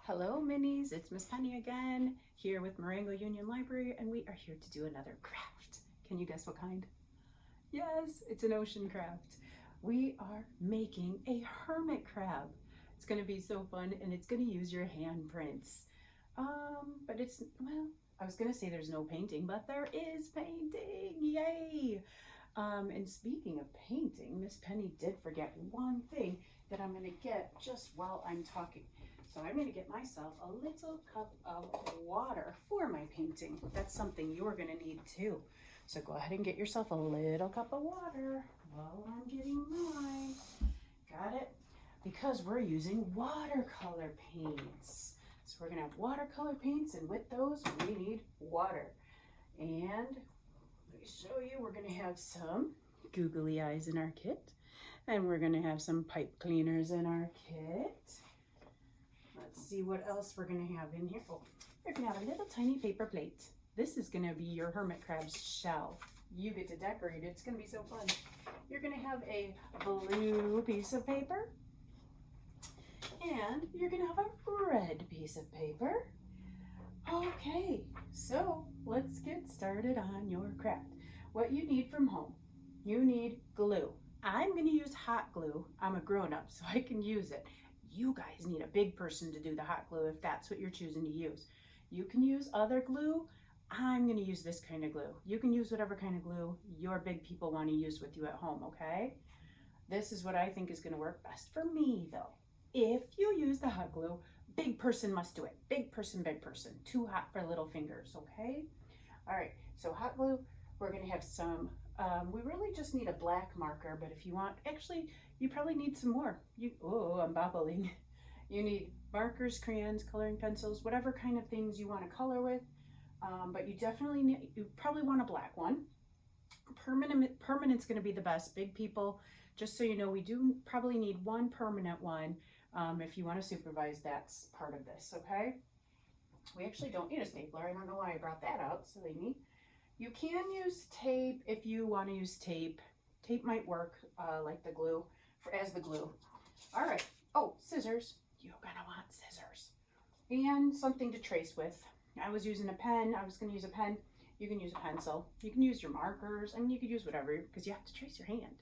Hello minis, it's Miss Penny again, here with Marengo-Union Library, and we are here to do another craft. Can you guess what kind? Yes, it's an ocean craft. We are making a hermit crab. It's gonna be so fun, and it's gonna use your handprints. But well, I was gonna say there's no painting, but there is painting, yay! And speaking of painting, Miss Penny did forget one thing that I'm gonna get just while I'm talking. So I'm going to get myself a little cup of water for my painting. That's something you're going to need too. So go ahead and get yourself a little cup of water while I'm getting mine. Got it? Because we're using watercolor paints. So we're going to have watercolor paints, and with those we need water. And let me show you, we're going to have some googly eyes in our kit. And we're going to have some pipe cleaners in our kit. Let's see what else we're gonna have in here. Oh, we're gonna have a little tiny paper plate. This is gonna be your hermit crab's shell. You get to decorate it. It's gonna be so fun. You're gonna have a blue piece of paper, and you're gonna have a red piece of paper. Okay, so let's get started on your craft. What you need from home, you need glue. I'm gonna use hot glue. I'm a grown-up, so I can use it. You guys need a big person to do the hot glue if that's what you're choosing to use. You can use other glue. I'm going to use this kind of glue. You can use whatever kind of glue your big people want to use with you at home, okay? This is what I think is going to work best for me, though. If you use the hot glue, big person must do it. Big person, big person. Too hot for little fingers, okay? All right, so hot glue, we're going to have some, we really just need a black marker, but if you want, actually, you probably need some more. Oh, I'm bobbling. You need markers, crayons, coloring pencils, whatever kind of things you want to color with. But you probably want a black one. Permanent's going to be the best. Big people, just so you know, we do probably need one permanent one if you want to supervise that's part of this, okay? We actually don't need a stapler. I don't know why I brought that out, silly me. You can use tape if you want to use tape. Tape might work like the glue, as the glue. All right. Oh, scissors. You're going to want scissors. And something to trace with. I was using a pen. I was going to use a pen. You can use a pencil. You can use your markers. I mean, you could use whatever because you have to trace your hand.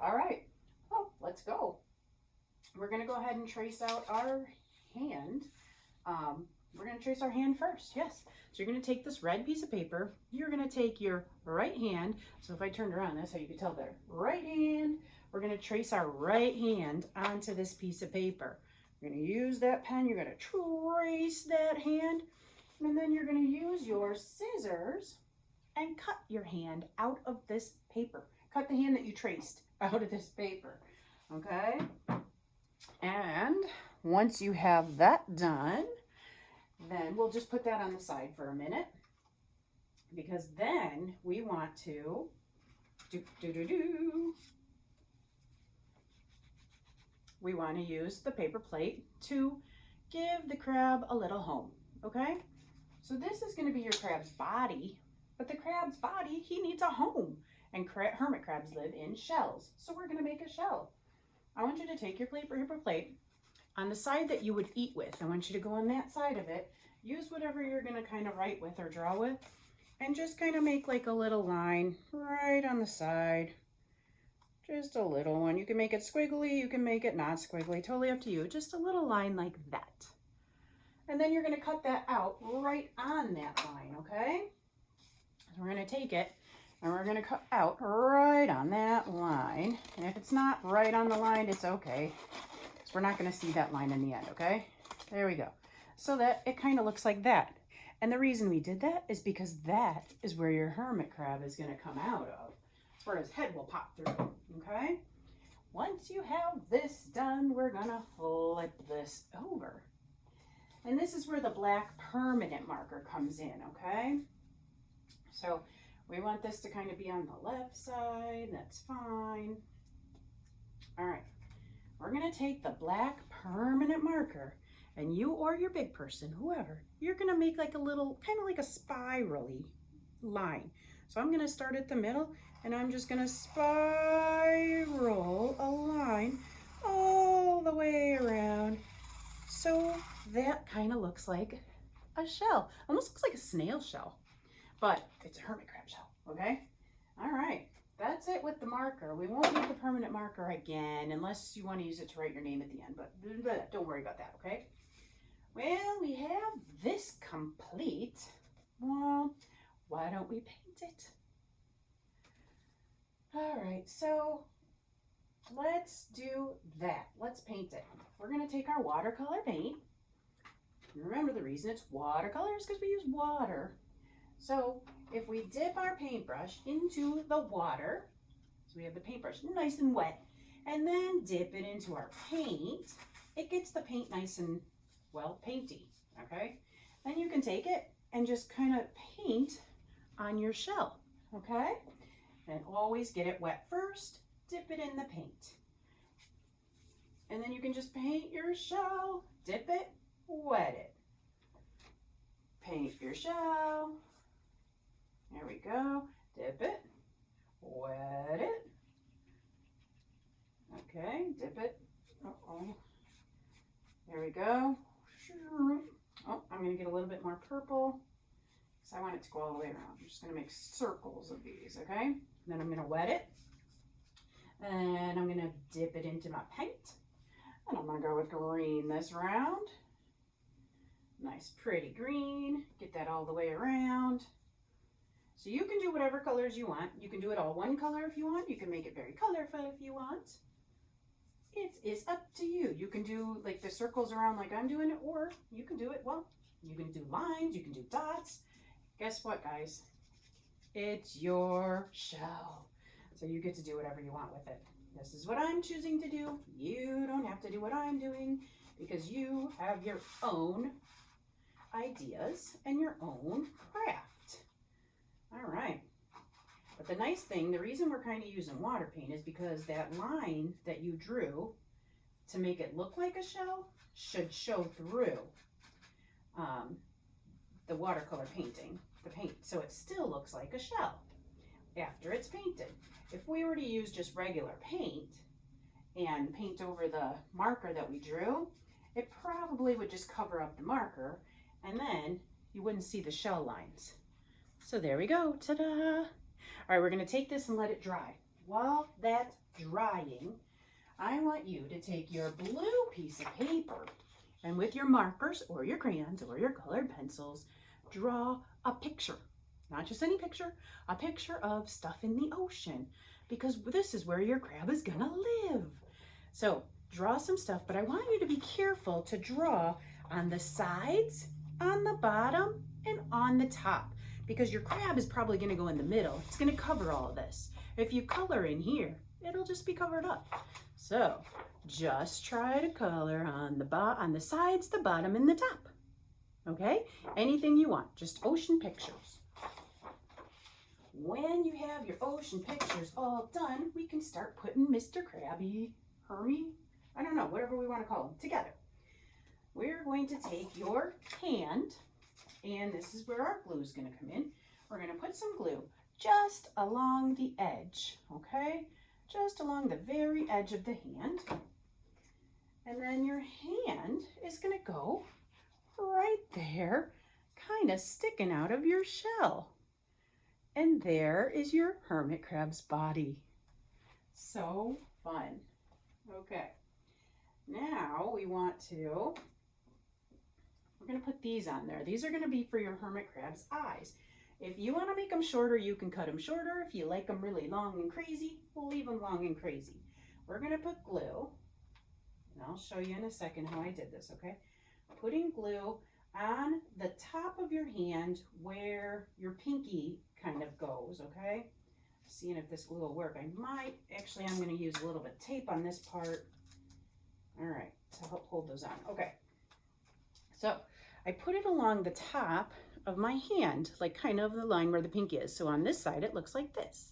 All right. Oh, let's go. We're going to go ahead and trace out our hand. We're going to trace our hand first, yes. So you're going to take this red piece of paper. You're going to take your right hand. So if I turned around, that's how you can tell there. Right hand. We're going to trace our right hand onto this piece of paper. You're going to use that pen. You're going to trace that hand. And then you're going to use your scissors and cut your hand out of this paper. Cut the hand that you traced out of this paper. Okay? And once you have that done, then we'll just put that on the side for a minute, because then we want to we want to use the paper plate to give the crab a little home, okay? So this is going to be your crab's body, but the crab's body, he needs a home, and hermit crabs live in shells, so we're going to make a shell. I want you to take your paper plate. On the side that you would eat with, I want you to go on that side of it. Use whatever you're going to kind of write with or draw with, and just kind of make like a little line right on the side. Just a little one. You can make it squiggly, you can make it not squiggly, totally up to you. Just a little line like that. And then you're going to cut that out right on that line, okay? So we're going to take it and we're going to cut out right on that line. And if it's not right on the line, it's okay. We're not going to see that line in the end, okay? There we go. So that it kind of looks like that. And the reason we did that is because that is where your hermit crab is going to come out of. It's where his head will pop through, okay? Once you have this done, we're going to flip this over. And this is where the black permanent marker comes in, okay? So we want this to kind of be on the left side. That's fine. All right. We're going to take the black permanent marker, and you or your big person, whoever, you're going to make like a little, kind of like a spirally line. So I'm going to start at the middle, and I'm just going to spiral a line all the way around so that kind of looks like a shell. Almost looks like a snail shell, but it's a hermit crab shell, okay? All right, that's it with the marker. We won't need the permanent marker again unless you want to use it to write your name at the end, but don't worry about that, okay? Well, we have this complete. Well, why don't we paint it? All right, so let's do that. Let's paint it. We're gonna take our watercolor paint. Remember, the reason it's watercolor is because we use water. So if we dip our paintbrush into the water, so we have the paintbrush nice and wet, and then dip it into our paint, it gets the paint nice and, well, painty, okay? Then you can take it and just kind of paint on your shell, okay? And always get it wet first, dip it in the paint. And then you can just paint your shell, dip it, wet it. Paint your shell. There we go. Dip it, wet it. Okay, dip it. Uh-oh. There we go. Oh, I'm going to get a little bit more purple because I want it to go all the way around. I'm just going to make circles of these, okay? Then I'm going to wet it. And I'm going to dip it into my paint. And I'm going to go with green this round. Nice pretty green. Get that all the way around. So you can do whatever colors you want. You can do it all one color if you want. You can make it very colorful if you want. It is up to you. You can do like the circles around like I'm doing it, or you can do it, well, you can do lines, you can do dots. Guess what, guys? It's your shell. So you get to do whatever you want with it. This is what I'm choosing to do. You don't have to do what I'm doing because you have your own ideas and your own craft. All right. But the nice thing, the reason we're kind of using water paint is because that line that you drew to make it look like a shell should show through the watercolor painting, the paint. So it still looks like a shell after it's painted. If we were to use just regular paint and paint over the marker that we drew, it probably would just cover up the marker and then you wouldn't see the shell lines. So there we go, ta-da! All right, we're gonna take this and let it dry. While that's drying, I want you to take your blue piece of paper and with your markers or your crayons or your colored pencils, draw a picture. Not just any picture, a picture of stuff in the ocean, because this is where your crab is gonna live. So draw some stuff, but I want you to be careful to draw on the sides, on the bottom, and on the top, because your crab is probably gonna go in the middle. It's gonna cover all of this. If you color in here, it'll just be covered up. So just try to color on the sides, the bottom, and the top. Okay? Anything you want, just ocean pictures. When you have your ocean pictures all done, we can start putting Mr. Krabby, Hermie, I don't know, whatever we want to call them, together. We're going to take your hand, and this is where our glue is going to come in. We're going to put some glue just along the edge, okay? Just along the very edge of the hand. And then your hand is going to go right there, kind of sticking out of your shell. And there is your hermit crab's body. So fun. Okay. Now we're going to put these on there. These are going to be for your hermit crab's eyes. If you want to make them shorter, you can cut them shorter. If you like them really long and crazy, we'll leave them long and crazy. We're going to put glue, and I'll show you in a second how I did this, okay? Putting glue on the top of your hand where your pinky kind of goes, okay? Seeing if this glue will work. I'm going to use a little bit of tape on this part. All right, to help hold those on. Okay, so I put it along the top of my hand, like kind of the line where the pinky is. So on this side, it looks like this.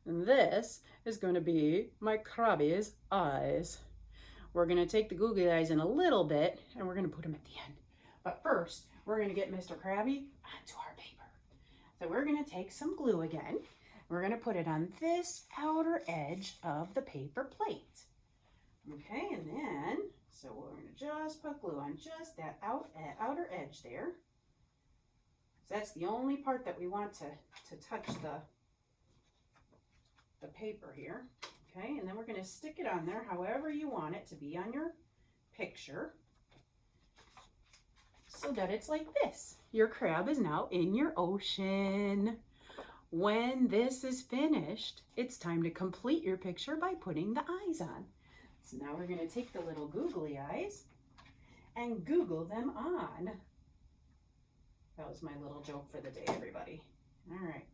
And this is going to be my crabby's eyes. We're going to take the googly eyes in a little bit, and we're going to put them at the end. But first, we're going to get Mr. Krabby onto our paper. So we're going to take some glue again. We're going to put it on this outer edge of the paper plate. Okay, and then So we're going to just put glue on just that outer edge there. So that's the only part that we want to touch the paper here. Okay, and then we're going to stick it on there however you want it to be on your picture, so that it's like this. Your crab is now in your ocean. When this is finished, it's time to complete your picture by putting the eyes on. So now we're going to take the little googly eyes and Google them on. That was my little joke for the day, everybody. All right,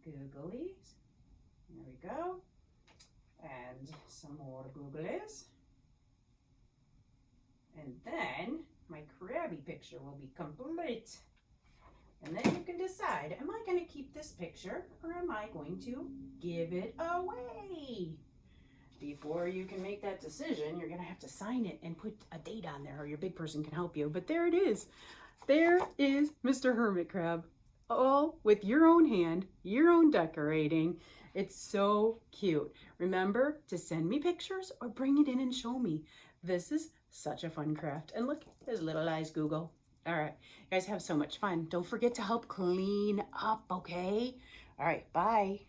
googlies. There we go. And some more googlies. And then my crabby picture will be complete. And then you can decide, am I going to keep this picture or am I going to give it away? Before you can make that decision, you're going to have to sign it and put a date on there, or your big person can help you. But there it is. There is Mr. Hermit Crab, all with your own hand, your own decorating. It's so cute. Remember to send me pictures or bring it in and show me. This is such a fun craft. And look, his little eyes Google. All right, you guys have so much fun. Don't forget to help clean up, okay? All right, bye.